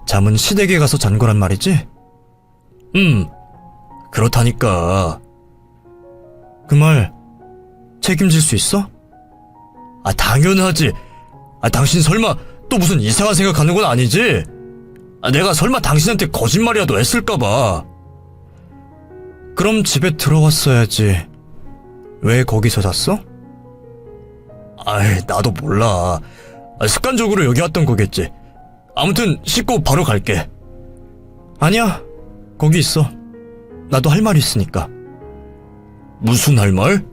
잠은 시댁에 가서 잔 거란 말이지? 그렇다니까. 그 말 책임질 수 있어? 당연하지. 당신 설마 또 무슨 이상한 생각하는 건 아니지? 내가 설마 당신한테 거짓말이라도 했을까봐. 그럼 집에 들어왔어야지. 왜 거기서 잤어? 나도 몰라. 습관적으로 여기 왔던 거겠지. 아무튼 씻고 바로 갈게. 아니야, 거기 있어. 나도 할 말 있으니까. 무슨 할 말?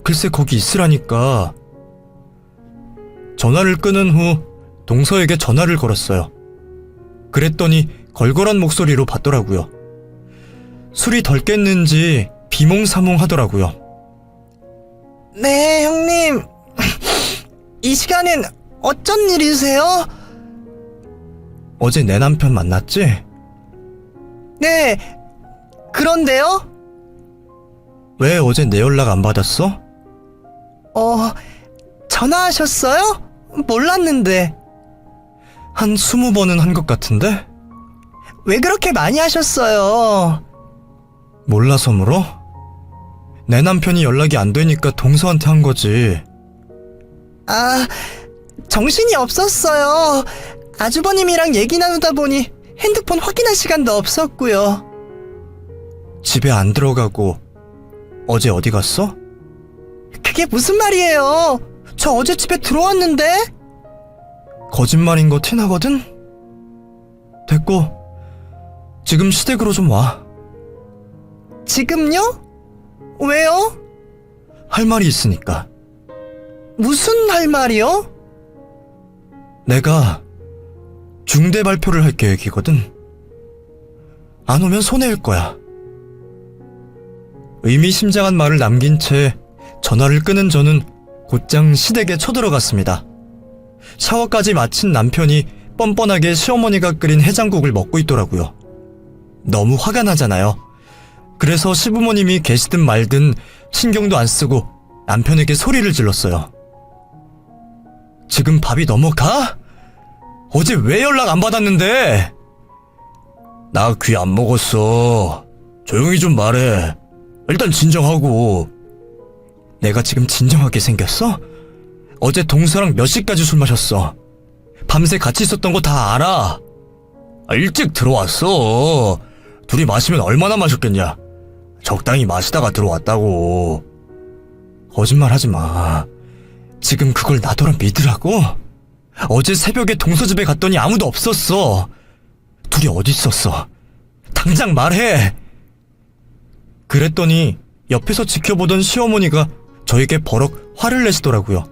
글쎄 거기 있으라니까. 전화를 끊은 후 동서에게 전화를 걸었어요. 그랬더니 걸걸한 목소리로 받더라고요. 술이 덜 깼는지 비몽사몽 하더라고요. 네, 형님. 이 시간엔 어쩐 일이세요? 어제 내 남편 만났지? 네, 그런데요? 왜 어제 내 연락 안 받았어? 전화하셨어요? 몰랐는데. 한 20번은 한 것 같은데? 왜 그렇게 많이 하셨어요? 몰라서 물어? 내 남편이 연락이 안 되니까 동서한테 한 거지. 정신이 없었어요. 아주버님이랑 얘기 나누다 보니 핸드폰 확인할 시간도 없었고요. 집에 안 들어가고 어제 어디 갔어? 그게 무슨 말이에요? 저 어제 집에 들어왔는데? 거짓말인 거 티나거든? 됐고 지금 시댁으로 좀 와. 지금요? 왜요? 할 말이 있으니까. 무슨 할 말이요? 내가 중대 발표를 할 계획이거든. 안 오면 손해일 거야. 의미심장한 말을 남긴 채 전화를 끊은 저는 곧장 시댁에 쳐들어갔습니다. 샤워까지 마친 남편이 뻔뻔하게 시어머니가 끓인 해장국을 먹고 있더라고요. 너무 화가 나잖아요. 그래서 시부모님이 계시든 말든 신경도 안 쓰고 남편에게 소리를 질렀어요. 지금 밥이 넘어가? 어제 왜 연락 안 받았는데? 나 귀 안 먹었어. 조용히 좀 말해. 일단 진정하고. 내가 지금 진정하게 생겼어? 어제 동서랑 몇 시까지 술 마셨어? 밤새 같이 있었던 거 다 알아. 일찍 들어왔어. 둘이 마시면 얼마나 마셨겠냐. 적당히 마시다가 들어왔다고. 거짓말 하지 마. 지금 그걸 나더러 믿으라고? 어제 새벽에 동서 집에 갔더니 아무도 없었어. 둘이 어디 있었어? 당장 말해. 그랬더니 옆에서 지켜보던 시어머니가 저에게 버럭 화를 내시더라고요.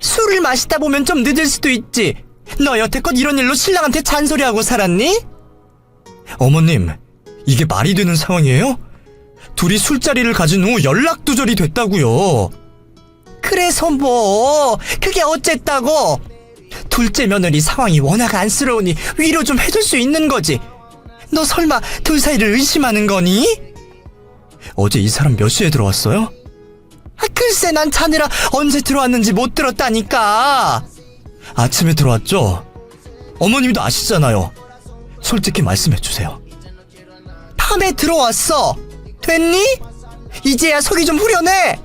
술을 마시다 보면 좀 늦을 수도 있지. 너 여태껏 이런 일로 신랑한테 잔소리하고 살았니? 어머님, 이게 말이 되는 상황이에요? 둘이 술자리를 가진 후 연락두절이 됐다고요. 그래서 뭐 그게 어쨌다고? 둘째 며느리 상황이 워낙 안쓰러우니 위로 좀 해줄 수 있는 거지. 너 설마 둘 사이를 의심하는 거니? 어제 이 사람 몇 시에 들어왔어요? 글쎄 난 자느라 언제 들어왔는지 못 들었다니까. 아침에 들어왔죠? 어머님도 아시잖아요. 솔직히 말씀해주세요. 밤에 들어왔어. 됐니? 이제야 속이 좀 후련해.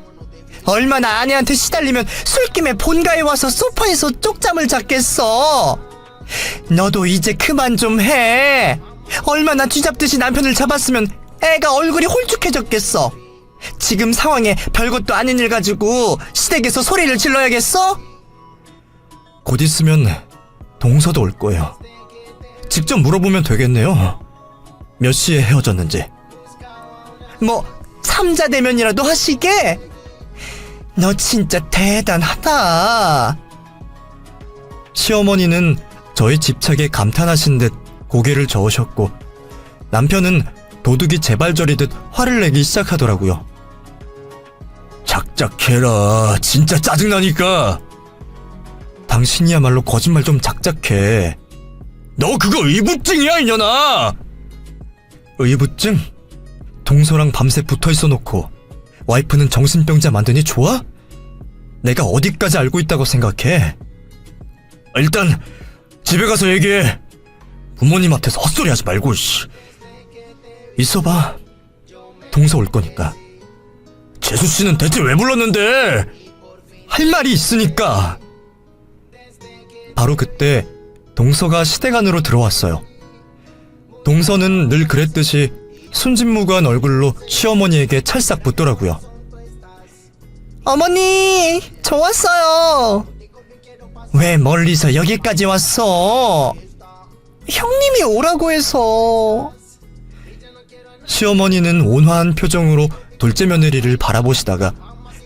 얼마나 아내한테 시달리면 술김에 본가에 와서 소파에서 쪽잠을 잤겠어. 너도 이제 그만 좀 해. 얼마나 쥐잡듯이 남편을 잡았으면 애가 얼굴이 홀쭉해졌겠어. 지금 상황에 별것도 아닌 일 가지고 시댁에서 소리를 질러야겠어? 곧 있으면 동서도 올 거예요. 직접 물어보면 되겠네요. 몇 시에 헤어졌는지. 뭐 삼자대면이라도 하시게? 너 진짜 대단하다. 시어머니는 저의 집착에 감탄하신 듯 고개를 저으셨고 남편은 도둑이 재발저리듯 화를 내기 시작하더라고요. 작작해라. 진짜 짜증나니까. 당신이야말로 거짓말 좀 작작해. 너 그거 의부증이야 이년아. 의부증? 동서랑 밤새 붙어있어 놓고 와이프는 정신병자 만드니 좋아? 내가 어디까지 알고 있다고 생각해? 일단 집에 가서 얘기해. 부모님한테서 헛소리 하지 말고, 씨. 있어봐. 동서 올 거니까. 재수씨는 대체 왜 불렀는데? 할 말이 있으니까. 바로 그때 동서가 시댁 안으로 들어왔어요. 동서는 늘 그랬듯이 순진무구한 얼굴로 시어머니에게 찰싹 붙더라고요. 어머니, 저 왔어요. 왜 멀리서 여기까지 왔어? 형님이 오라고 해서. 시어머니는 온화한 표정으로 둘째 며느리를 바라보시다가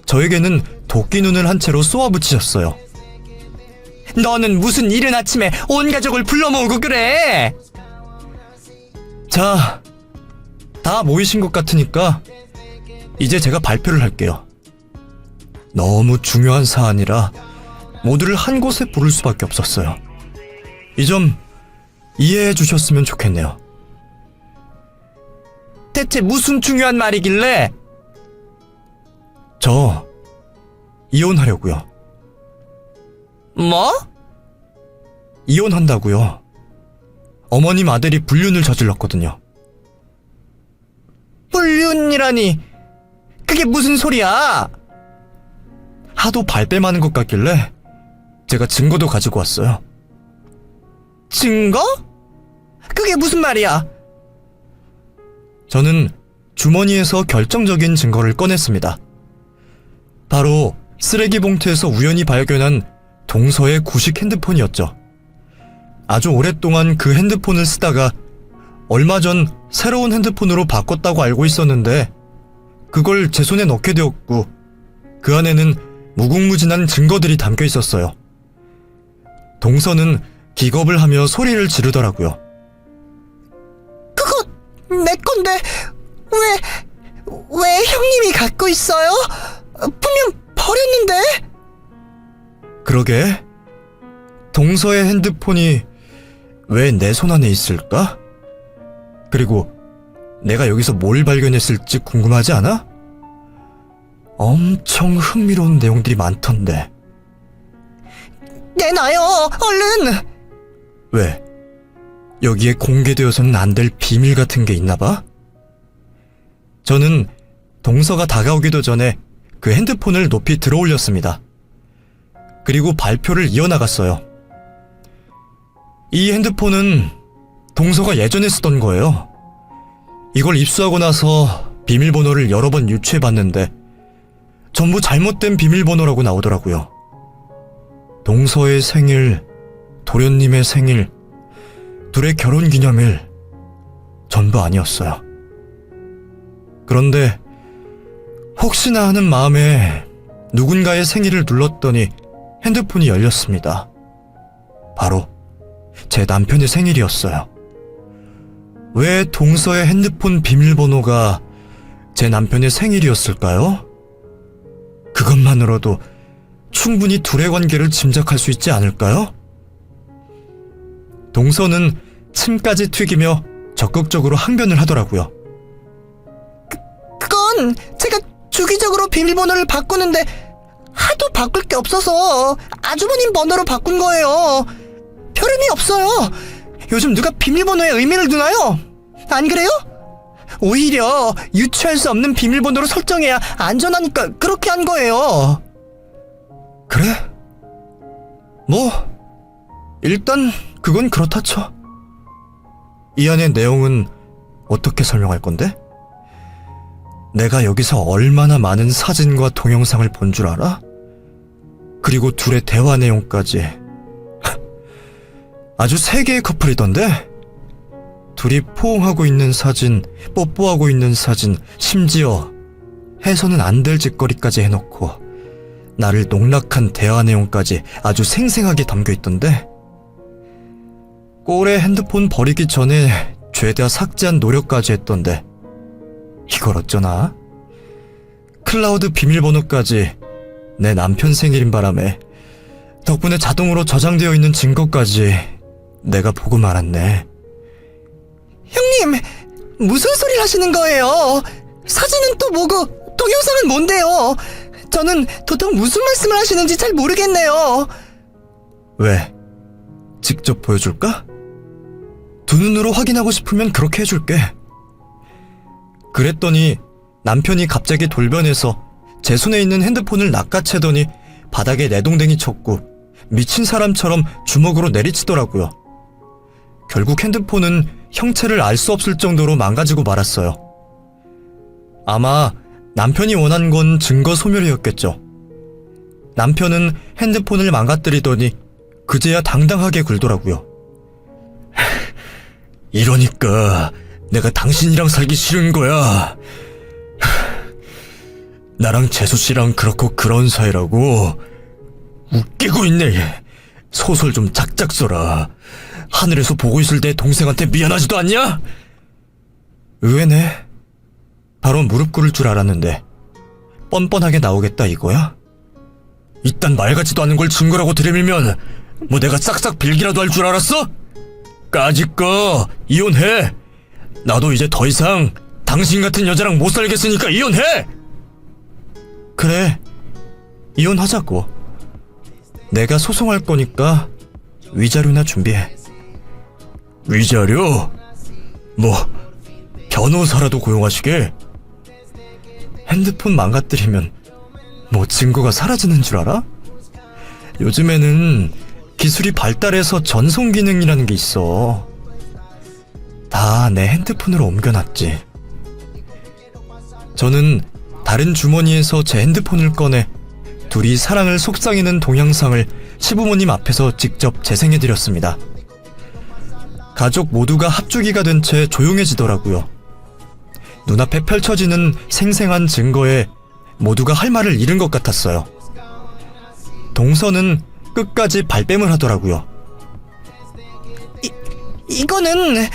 저에게는 도끼 눈을 한 채로 쏘아붙이셨어요. 너는 무슨 이른 아침에 온 가족을 불러 모으고 그래? 자, 다 모이신 것 같으니까 이제 제가 발표를 할게요. 너무 중요한 사안이라 모두를 한 곳에 부를 수밖에 없었어요. 이 점 이해해 주셨으면 좋겠네요. 대체 무슨 중요한 말이길래? 저 이혼하려고요. 뭐? 이혼한다고요. 어머님 아들이 불륜을 저질렀거든요. 불륜이라니, 그게 무슨 소리야? 하도 발뺌하는 것 같길래 제가 증거도 가지고 왔어요. 증거? 그게 무슨 말이야? 저는 주머니에서 결정적인 증거를 꺼냈습니다. 바로 쓰레기 봉투에서 우연히 발견한 동서의 구식 핸드폰이었죠. 아주 오랫동안 그 핸드폰을 쓰다가 얼마 전 새로운 핸드폰으로 바꿨다고 알고 있었는데 그걸 제 손에 넣게 되었고 그 안에는 무궁무진한 증거들이 담겨 있었어요. 동서는 기겁을 하며 소리를 지르더라고요. 그거 내 건데 왜 형님이 갖고 있어요? 분명 버렸는데? 그러게, 동서의 핸드폰이 왜 내 손 안에 있을까? 그리고 내가 여기서 뭘 발견했을지 궁금하지 않아? 엄청 흥미로운 내용들이 많던데. 내놔요, 얼른! 왜? 여기에 공개되어서는 안 될 비밀 같은 게 있나 봐? 저는 동서가 다가오기도 전에 그 핸드폰을 높이 들어 올렸습니다. 그리고 발표를 이어나갔어요. 이 핸드폰은 동서가 예전에 쓰던 거예요. 이걸 입수하고 나서 비밀번호를 여러 번 유추해봤는데 전부 잘못된 비밀번호라고 나오더라고요. 동서의 생일, 도련님의 생일, 둘의 결혼기념일, 전부 아니었어요. 그런데 혹시나 하는 마음에 누군가의 생일을 눌렀더니 핸드폰이 열렸습니다. 바로 제 남편의 생일이었어요. 왜 동서의 핸드폰 비밀번호가 제 남편의 생일이었을까요? 그것만으로도 충분히 둘의 관계를 짐작할 수 있지 않을까요? 동서는 침까지 튀기며 적극적으로 항변을 하더라고요. 그건 제가 주기적으로 비밀번호를 바꾸는데 하도 바꿀 게 없어서 아주버님 번호로 바꾼 거예요. 별 의미 없어요. 요즘 누가 비밀번호에 의미를 두나요? 안 그래요? 오히려 유추할 수 없는 비밀번호로 설정해야 안전하니까 그렇게 한 거예요. 그래? 뭐 일단 그건 그렇다 쳐. 이 안의 내용은 어떻게 설명할 건데? 내가 여기서 얼마나 많은 사진과 동영상을 본 줄 알아? 그리고 둘의 대화 내용까지. 아주 세계의 커플이던데? 둘이 포옹하고 있는 사진, 뽀뽀하고 있는 사진, 심지어 해서는 안 될 짓거리까지 해놓고 나를 농락한 대화 내용까지 아주 생생하게 담겨있던데? 꼴에 핸드폰 버리기 전에 죄다 삭제한 노력까지 했던데 이걸 어쩌나? 클라우드 비밀번호까지 내 남편 생일인 바람에 덕분에 자동으로 저장되어 있는 증거까지 내가 보고 말았네. 형님, 무슨 소리를 하시는 거예요? 사진은 또 뭐고 동영상은 뭔데요? 저는 도통 무슨 말씀을 하시는지 잘 모르겠네요. 왜? 직접 보여줄까? 두 눈으로 확인하고 싶으면 그렇게 해줄게. 그랬더니 남편이 갑자기 돌변해서 제 손에 있는 핸드폰을 낚아채더니 바닥에 내동댕이 쳤고 미친 사람처럼 주먹으로 내리치더라고요. 결국 핸드폰은 형체를 알 수 없을 정도로 망가지고 말았어요. 아마 남편이 원한 건 증거 소멸이었겠죠. 남편은 핸드폰을 망가뜨리더니 그제야 당당하게 굴더라고요. 이러니까 내가 당신이랑 살기 싫은 거야. 나랑 재수씨랑 그렇고 그런 사이라고. 웃기고 있네. 소설 좀 작작 써라. 하늘에서 보고 있을 내 동생한테 미안하지도 않냐? 의외네. 바로 무릎 꿇을 줄 알았는데 뻔뻔하게 나오겠다 이거야? 이딴 말 같지도 않은 걸 증거라고 들이밀면 뭐 내가 싹싹 빌기라도 할 줄 알았어? 까짓거 이혼해. 나도 이제 더 이상 당신 같은 여자랑 못 살겠으니까 이혼해. 그래, 이혼하자고. 내가 소송할 거니까 위자료나 준비해. 위자료? 뭐 변호사라도 고용하시게? 핸드폰 망가뜨리면 뭐 증거가 사라지는 줄 알아? 요즘에는 기술이 발달해서 전송 기능이라는 게 있어. 다 내 핸드폰으로 옮겨놨지. 저는 다른 주머니에서 제 핸드폰을 꺼내 둘이 사랑을 속삭이는 동영상을 시부모님 앞에서 직접 재생해드렸습니다. 가족 모두가 합주기가 된 채 조용해지더라고요. 눈앞에 펼쳐지는 생생한 증거에 모두가 할 말을 잃은 것 같았어요. 동서는 끝까지 발뺌을 하더라고요. 이거는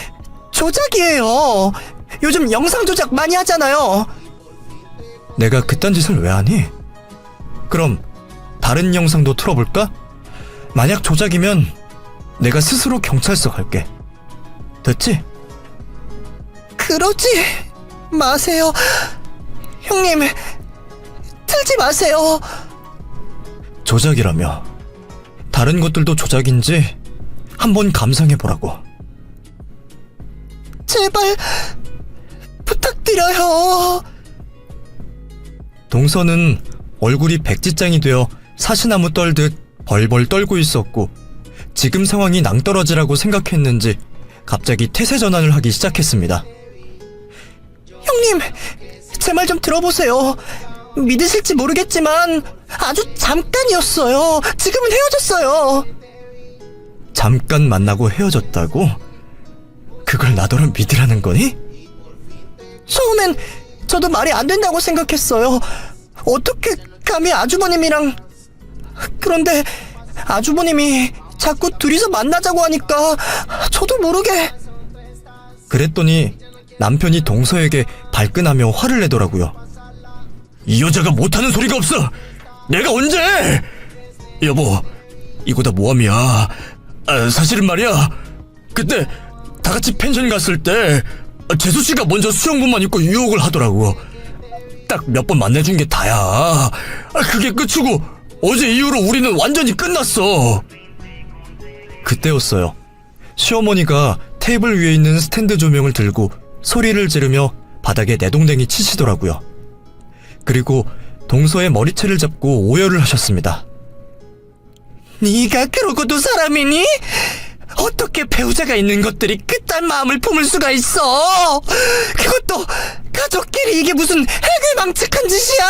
조작이에요. 요즘 영상 조작 많이 하잖아요. 내가 그딴 짓을 왜 하니? 그럼 다른 영상도 틀어볼까? 만약 조작이면 내가 스스로 경찰서 갈게. 됐지? 그러지 마세요. 형님, 틀지 마세요. 조작이라며 다른 것들도 조작인지 한번 감상해보라고. 제발 부탁드려요. 동서는 얼굴이 백지장이 되어 사시나무 떨듯 벌벌 떨고 있었고 지금 상황이 낭떠러지라고 생각했는지 갑자기 태세 전환을 하기 시작했습니다. 형님, 제 말 좀 들어보세요. 믿으실지 모르겠지만 아주 잠깐이었어요. 지금은 헤어졌어요. 잠깐 만나고 헤어졌다고? 그걸 나더러 믿으라는 거니? 처음엔 저도 말이 안 된다고 생각했어요. 어떻게 감히 아주버님이랑... 그런데 아주버님이 자꾸 둘이서 만나자고 하니까 저도 모르게... 그랬더니 남편이 동서에게 발끈하며 화를 내더라고요. 이 여자가 못하는 소리가 없어! 내가 언제! 여보, 이거 다 모함이야. 사실은 말이야, 그때 다같이 펜션 갔을 때 재수씨가 먼저 수영복만 입고 유혹을 하더라고. 딱 몇 번 만나준 게 다야. 그게 끝이고 어제 이후로 우리는 완전히 끝났어. 그때였어요. 시어머니가 테이블 위에 있는 스탠드 조명을 들고 소리를 지르며 바닥에 내동댕이 치시더라고요. 그리고 동서의 머리채를 잡고 오열을 하셨습니다. 네가 그러고도 사람이니? 어떻게 배우자가 있는 것들이 그딴 마음을 품을 수가 있어? 그것도 가족끼리. 이게 무슨 해글망측한 짓이야?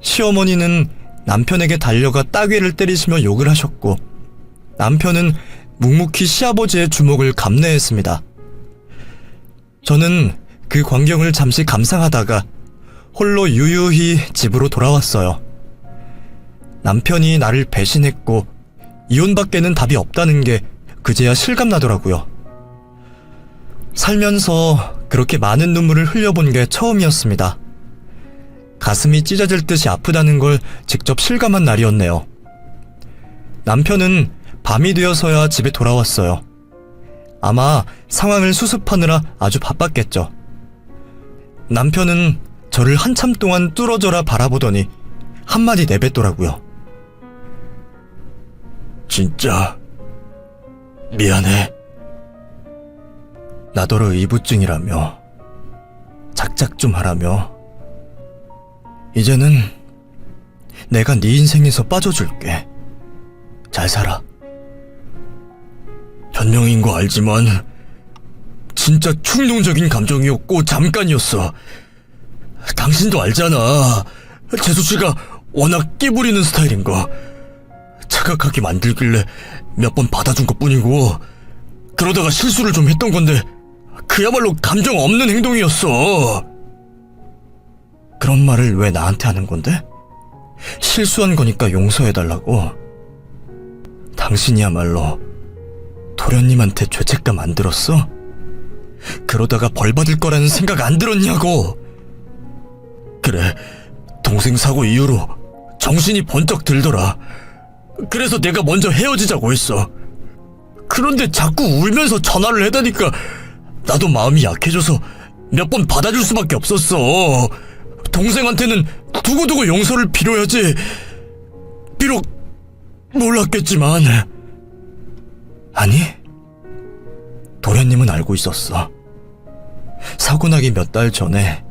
시어머니는 남편에게 달려가 따귀를 때리시며 욕을 하셨고 남편은 묵묵히 시아버지의 주먹을 감내했습니다. 저는 그 광경을 잠시 감상하다가 홀로 유유히 집으로 돌아왔어요. 남편이 나를 배신했고 이혼밖에는 답이 없다는 게 그제야 실감나더라고요. 살면서 그렇게 많은 눈물을 흘려본 게 처음이었습니다. 가슴이 찢어질 듯이 아프다는 걸 직접 실감한 날이었네요. 남편은 밤이 되어서야 집에 돌아왔어요. 아마 상황을 수습하느라 아주 바빴겠죠. 남편은 저를 한참 동안 뚫어져라 바라보더니 한마디 내뱉더라고요. 진짜 미안해. 나더러 의부증이라며 작작 좀 하라며. 이제는 내가 네 인생에서 빠져줄게. 잘 살아. 변명인 거 알지만 진짜 충동적인 감정이었고 잠깐이었어. 당신도 알잖아. 재수씨가 워낙 끼부리는 스타일인 거. 착각하게 만들길래 몇 번 받아준 것뿐이고, 그러다가 실수를 좀 했던 건데 그야말로 감정 없는 행동이었어. 그런 말을 왜 나한테 하는 건데? 실수한 거니까 용서해달라고. 당신이야말로 도련님한테 죄책감 안 들었어? 그러다가 벌 받을 거라는 생각 안 들었냐고. 그래, 동생 사고 이후로 정신이 번쩍 들더라. 그래서 내가 먼저 헤어지자고 했어. 그런데 자꾸 울면서 전화를 해대니까 나도 마음이 약해져서 몇 번 받아줄 수밖에 없었어. 동생한테는 두고두고 용서를 빌어야지. 비록 몰랐겠지만. 아니, 도련님은 알고 있었어. 사고 나기 몇 달 전에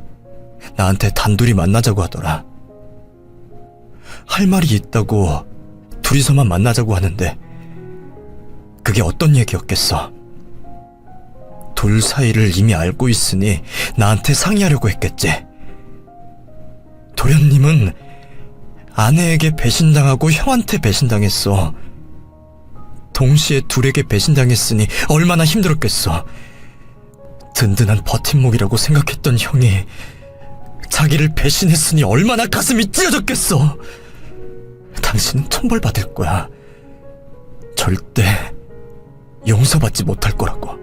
나한테 단둘이 만나자고 하더라. 할 말이 있다고 둘이서만 만나자고 하는데 그게 어떤 얘기였겠어. 둘 사이를 이미 알고 있으니 나한테 상의하려고 했겠지. 도련님은 아내에게 배신당하고 형한테 배신당했어. 동시에 둘에게 배신당했으니 얼마나 힘들었겠어. 든든한 버팀목이라고 생각했던 형이 자기를 배신했으니 얼마나 가슴이 찢어졌겠어. 당신은 천벌받을 거야. 절대 용서받지 못할 거라고.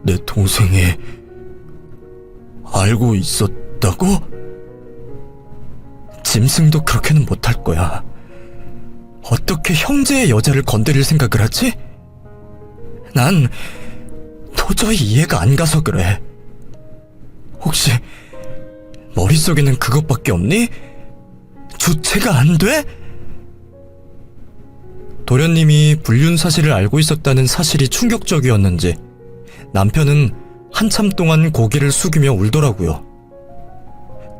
내 동생이 알고 있었다고? 짐승도 그렇게는 못할 거야. 어떻게 형제의 여자를 건드릴 생각을 하지? 난 도저히 이해가 안 가서 그래. 혹시 머릿속에는 그것밖에 없니? 주체가 안 돼? 도련님이 불륜 사실을 알고 있었다는 사실이 충격적이었는지 남편은 한참 동안 고개를 숙이며 울더라고요.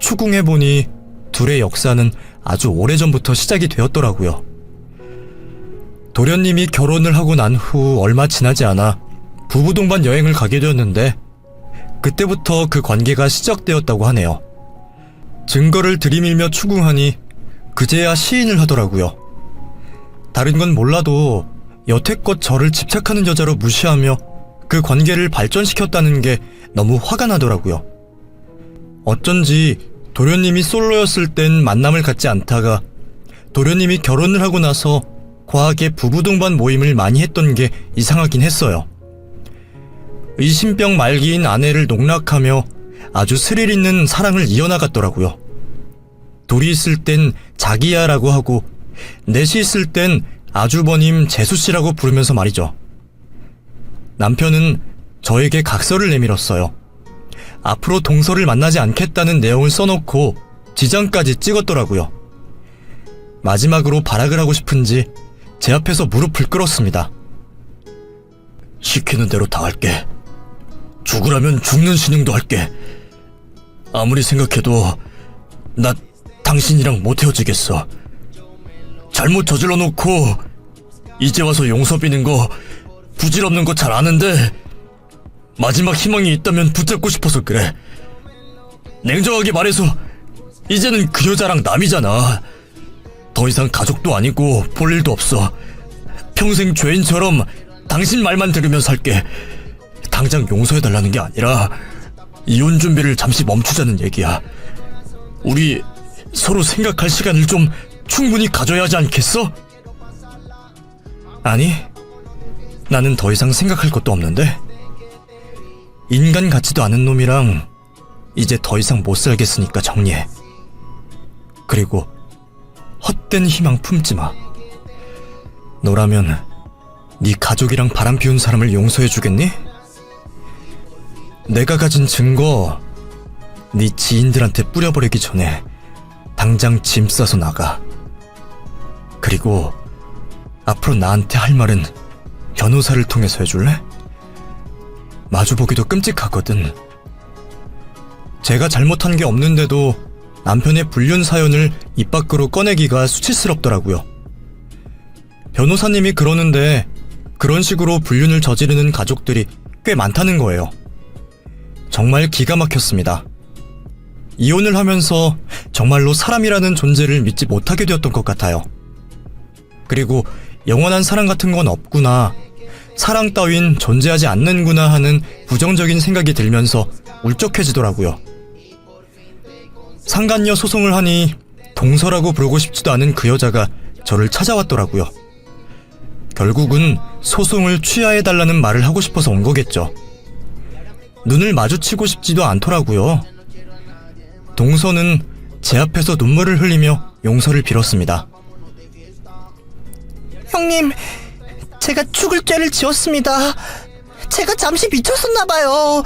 추궁해보니 둘의 역사는 아주 오래전부터 시작이 되었더라고요. 도련님이 결혼을 하고 난 후 얼마 지나지 않아 부부 동반 여행을 가게 되었는데 그때부터 그 관계가 시작되었다고 하네요. 증거를 들이밀며 추궁하니 그제야 시인을 하더라고요. 다른 건 몰라도 여태껏 저를 집착하는 여자로 무시하며 그 관계를 발전시켰다는 게 너무 화가 나더라고요. 어쩐지 도련님이 솔로였을 땐 만남을 갖지 않다가 도련님이 결혼을 하고 나서 과하게 부부 동반 모임을 많이 했던 게 이상하긴 했어요. 의심병 말기인 아내를 농락하며 아주 스릴 있는 사랑을 이어나갔더라고요. 둘이 있을 땐 자기야라고 하고 넷이 있을 땐 아주버님 재수씨라고 부르면서 말이죠. 남편은 저에게 각서를 내밀었어요. 앞으로 동서를 만나지 않겠다는 내용을 써놓고 지장까지 찍었더라고요. 마지막으로 발악을 하고 싶은지 제 앞에서 무릎을 꿇었습니다. 시키는 대로 다 할게. 죽으라면 죽는 신용도 할게. 아무리 생각해도 나 당신이랑 못 헤어지겠어. 잘못 저질러 놓고 이제 와서 용서 비는 거 부질없는 거 잘 아는데 마지막 희망이 있다면 붙잡고 싶어서 그래. 냉정하게 말해서 이제는 그 여자랑 남이잖아. 더 이상 가족도 아니고 볼 일도 없어. 평생 죄인처럼 당신 말만 들으며 살게. 당장 용서해달라는 게 아니라 이혼 준비를 잠시 멈추자는 얘기야. 우리 서로 생각할 시간을 좀 충분히 가져야 하지 않겠어? 아니, 나는 더 이상 생각할 것도 없는데. 인간 같지도 않은 놈이랑 이제 더 이상 못 살겠으니까 정리해. 그리고 헛된 희망 품지 마. 너라면 네 가족이랑 바람 피운 사람을 용서해 주겠니? 내가 가진 증거 네 지인들한테 뿌려버리기 전에 당장 짐 싸서 나가. 그리고 앞으로 나한테 할 말은 변호사를 통해서 해줄래? 마주보기도 끔찍하거든. 제가 잘못한 게 없는데도 남편의 불륜 사연을 입 밖으로 꺼내기가 수치스럽더라고요. 변호사님이 그러는데 그런 식으로 불륜을 저지르는 가족들이 꽤 많다는 거예요. 정말 기가 막혔습니다. 이혼을 하면서 정말로 사람이라는 존재를 믿지 못하게 되었던 것 같아요. 그리고 영원한 사랑 같은 건 없구나, 사랑 따윈 존재하지 않는구나 하는 부정적인 생각이 들면서 울적해지더라고요. 상간녀 소송을 하니 동서라고 부르고 싶지도 않은 그 여자가 저를 찾아왔더라고요. 결국은 소송을 취하해달라는 말을 하고 싶어서 온 거겠죠. 눈을 마주치고 싶지도 않더라고요. 동서는 제 앞에서 눈물을 흘리며 용서를 빌었습니다. 형님, 제가 죽을 죄를 지었습니다. 제가 잠시 미쳤었나봐요.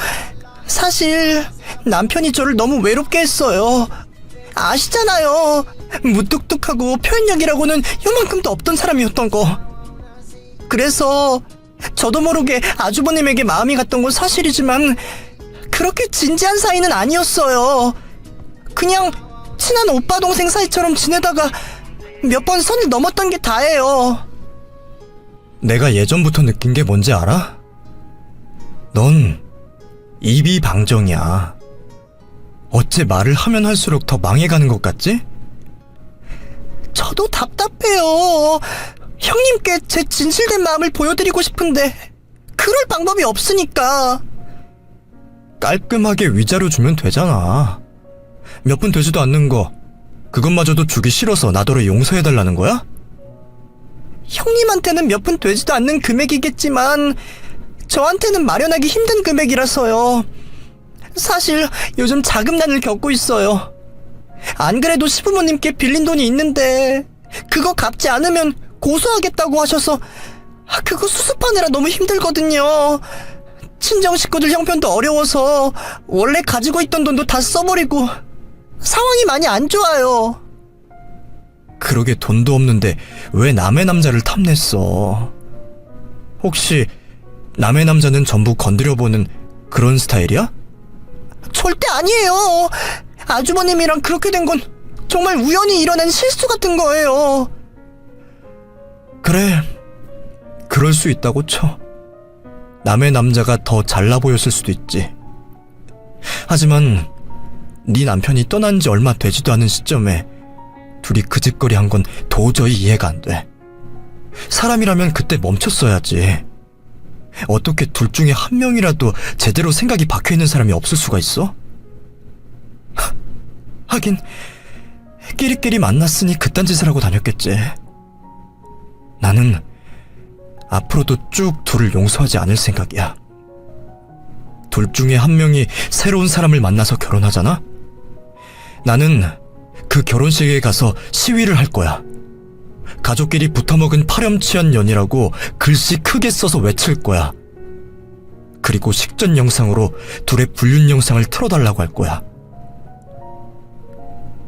사실 남편이 저를 너무 외롭게 했어요. 아시잖아요. 무뚝뚝하고 표현력이라고는 요만큼도 없던 사람이었던 거. 그래서 저도 모르게 아주버님에게 마음이 갔던 건 사실이지만 그렇게 진지한 사이는 아니었어요. 그냥 친한 오빠 동생 사이처럼 지내다가 몇 번 선을 넘었던 게 다예요. 내가 예전부터 느낀 게 뭔지 알아? 넌 입이 방정이야. 어째 말을 하면 할수록 더 망해가는 것 같지? 저도 답답해요. 형님께 제 진실된 마음을 보여드리고 싶은데 그럴 방법이 없으니까. 깔끔하게 위자료 주면 되잖아. 몇 분 되지도 않는 거, 그것마저도 주기 싫어서 나더러 용서해달라는 거야? 형님한테는 몇 푼 되지도 않는 금액이겠지만 저한테는 마련하기 힘든 금액이라서요. 사실 요즘 자금난을 겪고 있어요. 안 그래도 시부모님께 빌린 돈이 있는데 그거 갚지 않으면 고소하겠다고 하셔서 그거 수습하느라 너무 힘들거든요. 친정 식구들 형편도 어려워서 원래 가지고 있던 돈도 다 써버리고 상황이 많이 안 좋아요. 그러게 돈도 없는데 왜 남의 남자를 탐냈어? 혹시 남의 남자는 전부 건드려보는 그런 스타일이야? 절대 아니에요. 아주버님이랑 그렇게 된 건 정말 우연히 일어난 실수 같은 거예요. 그래, 그럴 수 있다고 쳐. 남의 남자가 더 잘나 보였을 수도 있지. 하지만 네 남편이 떠난 지 얼마 되지도 않은 시점에 둘이 그 짓거리 한 건 도저히 이해가 안 돼. 사람이라면 그때 멈췄어야지. 어떻게 둘 중에 한 명이라도 제대로 생각이 박혀있는 사람이 없을 수가 있어? 하긴 끼리끼리 만났으니 그딴 짓을 하고 다녔겠지. 나는 앞으로도 쭉 둘을 용서하지 않을 생각이야. 둘 중에 한 명이 새로운 사람을 만나서 결혼하잖아? 나는 그 결혼식에 가서 시위를 할 거야. 가족끼리 붙어먹은 파렴치한 연이라고 글씨 크게 써서 외칠 거야. 그리고 식전 영상으로 둘의 불륜 영상을 틀어달라고 할 거야.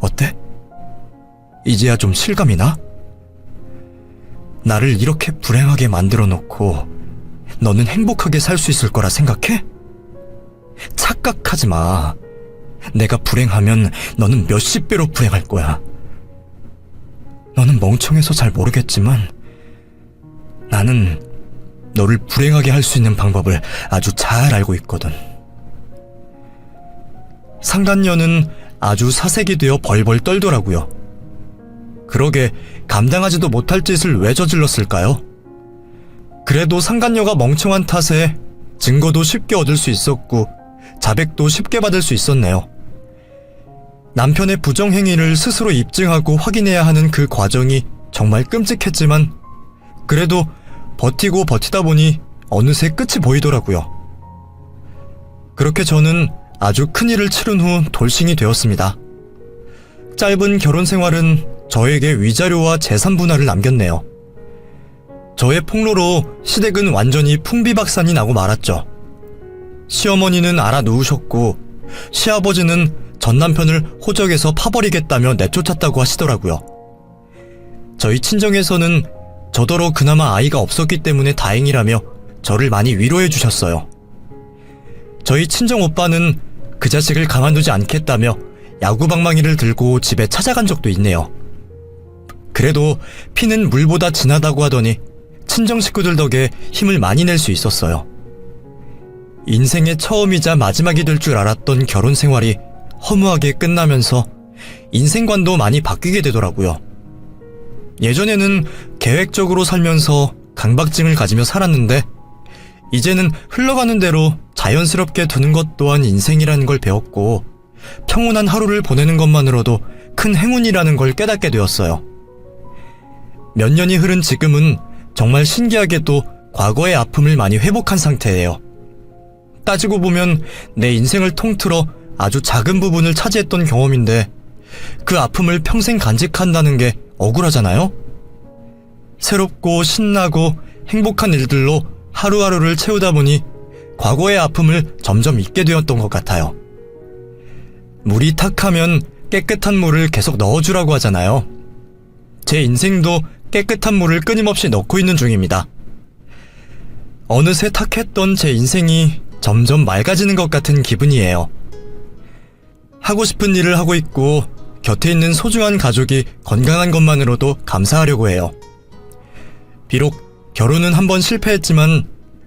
어때? 이제야 좀 실감이 나? 나를 이렇게 불행하게 만들어 놓고 너는 행복하게 살 수 있을 거라 생각해? 착각하지 마. 내가 불행하면 너는 몇십 배로 불행할 거야. 너는 멍청해서 잘 모르겠지만 나는 너를 불행하게 할 수 있는 방법을 아주 잘 알고 있거든. 상간녀는 아주 사색이 되어 벌벌 떨더라고요. 그러게 감당하지도 못할 짓을 왜 저질렀을까요? 그래도 상간녀가 멍청한 탓에 증거도 쉽게 얻을 수 있었고 자백도 쉽게 받을 수 있었네요. 남편의 부정행위를 스스로 입증하고 확인해야 하는 그 과정이 정말 끔찍했지만 그래도 버티고 버티다 보니 어느새 끝이 보이더라고요. 그렇게 저는 아주 큰일을 치른 후 돌싱이 되었습니다. 짧은 결혼 생활은 저에게 위자료와 재산 분할을 남겼네요. 저의 폭로로 시댁은 완전히 풍비박산이 나고 말았죠. 시어머니는 알아누우셨고 시아버지는 전 남편을 호적에서 파버리겠다며 내쫓았다고 하시더라고요. 저희 친정에서는 저더러 그나마 아이가 없었기 때문에 다행이라며 저를 많이 위로해 주셨어요. 저희 친정오빠는 그 자식을 가만두지 않겠다며 야구방망이를 들고 집에 찾아간 적도 있네요. 그래도 피는 물보다 진하다고 하더니 친정 식구들 덕에 힘을 많이 낼 수 있었어요. 인생의 처음이자 마지막이 될 줄 알았던 결혼 생활이 허무하게 끝나면서 인생관도 많이 바뀌게 되더라고요. 예전에는 계획적으로 살면서 강박증을 가지며 살았는데 이제는 흘러가는 대로 자연스럽게 두는 것 또한 인생이라는 걸 배웠고 평온한 하루를 보내는 것만으로도 큰 행운이라는 걸 깨닫게 되었어요. 몇 년이 흐른 지금은 정말 신기하게도 과거의 아픔을 많이 회복한 상태예요. 따지고 보면 내 인생을 통틀어 아주 작은 부분을 차지했던 경험인데 그 아픔을 평생 간직한다는 게 억울하잖아요? 새롭고 신나고 행복한 일들로 하루하루를 채우다 보니 과거의 아픔을 점점 잊게 되었던 것 같아요. 물이 탁하면 깨끗한 물을 계속 넣어주라고 하잖아요. 제 인생도 깨끗한 물을 끊임없이 넣고 있는 중입니다. 어느새 탁했던 제 인생이 점점 맑아지는 것 같은 기분이에요. 하고 싶은 일을 하고 있고 곁에 있는 소중한 가족이 건강한 것만으로도 감사하려고 해요. 비록 결혼은 한번 실패했지만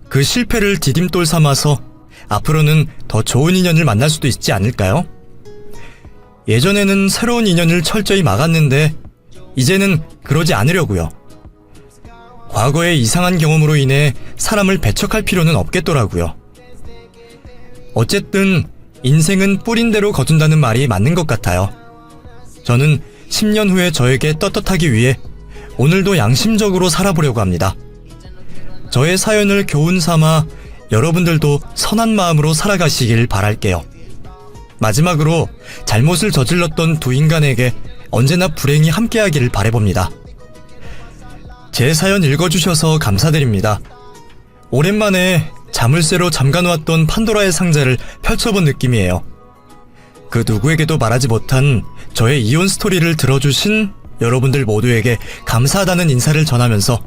그 실패를 디딤돌 삼아서 앞으로는 더 좋은 인연을 만날 수도 있지 않을까요? 예전에는 새로운 인연을 철저히 막았는데 이제는 그러지 않으려고요. 과거의 이상한 경험으로 인해 사람을 배척할 필요는 없겠더라고요. 어쨌든 인생은 뿌린 대로 거둔다는 말이 맞는 것 같아요. 저는 10년 후에 저에게 떳떳하기 위해 오늘도 양심적으로 살아보려고 합니다. 저의 사연을 교훈 삼아 여러분들도 선한 마음으로 살아가시길 바랄게요. 마지막으로 잘못을 저질렀던 두 인간에게 언제나 불행이 함께하기를 바라봅니다. 제 사연 읽어주셔서 감사드립니다. 오랜만에 자물쇠로 잠가놓았던 판도라의 상자를 펼쳐본 느낌이에요. 그 누구에게도 말하지 못한 저의 이혼 스토리를 들어주신 여러분들 모두에게 감사하다는 인사를 전하면서